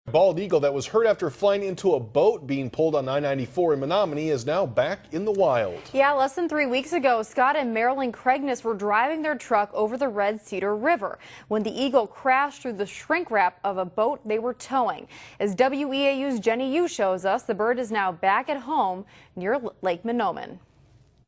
Bald eagle that was hurt after flying into a boat being pulled on I-94 in Menominee is now back in the wild. Yeah, less than 3 weeks ago, Scott and Marilyn Craignis were driving their truck over the Red Cedar River when the eagle crashed through the shrink wrap of a boat they were towing. As WEAU's Jenny Yu shows us, the bird is now back at home near Lake Menominee.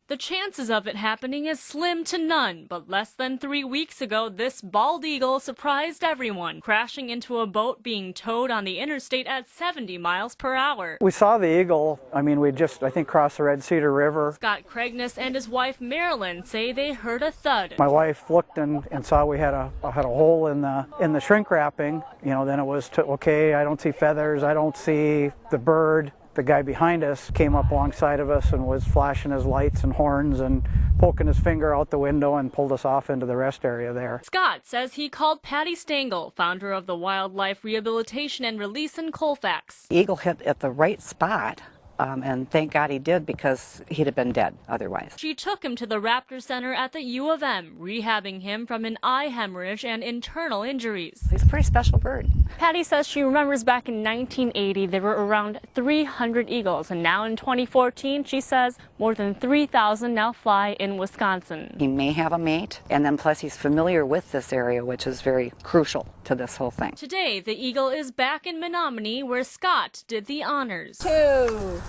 The chances of it happening is slim to none, but less than 3 weeks ago, this bald eagle surprised everyone, crashing into a boat being towed on the interstate at 70 miles per hour. We saw the eagle. we just, I think, crossed the Red Cedar River. Scott Craignis and his wife Marilyn say they heard a thud. My wife looked and saw we had a hole in the shrink wrapping. Then it was okay, I don't see feathers, I don't see the bird. The guy behind us came up alongside of us and was flashing his lights and horns and poking his finger out the window and pulled us off into the rest area there. Scott says he called Patty Stengel, founder of the Wildlife Rehabilitation and Release in Colfax. The eagle hit at the right spot. And thank God he did, because he'd have been dead otherwise. She took him to the Raptor Center at the U of M, rehabbing him from an eye hemorrhage and internal injuries. He's a pretty special bird. Patty says she remembers back in 1980 there were around 300 eagles, and now in 2014 she says more than 3,000 now fly in Wisconsin. He may have a mate, and then plus he's familiar with this area, which is very crucial to this whole thing. Today the eagle is back in Menominee, where Scott did the honors. 2,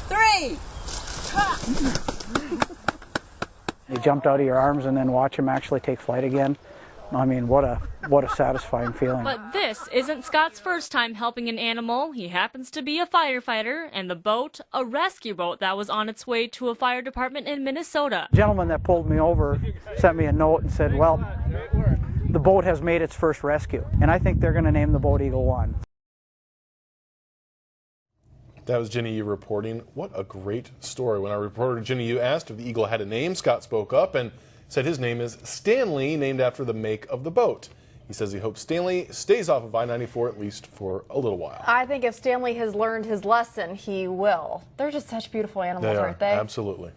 3. You jumped out of your arms and then watch him actually take flight again. What a satisfying feeling. But this isn't Scott's first time helping an animal. He happens to be a firefighter, and the boat, a rescue boat that was on its way to a fire department in Minnesota. The gentleman that pulled me over sent me a note and said, well, the boat has made its first rescue, and I think they're going to name the boat Eagle 1. That was Jenny Yu reporting. What a great story. When our reporter Jenny Yu asked if the eagle had a name, Scott spoke up and said his name is Stanley, named after the make of the boat. He says he hopes Stanley stays off of I-94 at least for a little while. I think if Stanley has learned his lesson, he will. They're just such beautiful animals, aren't they? Absolutely.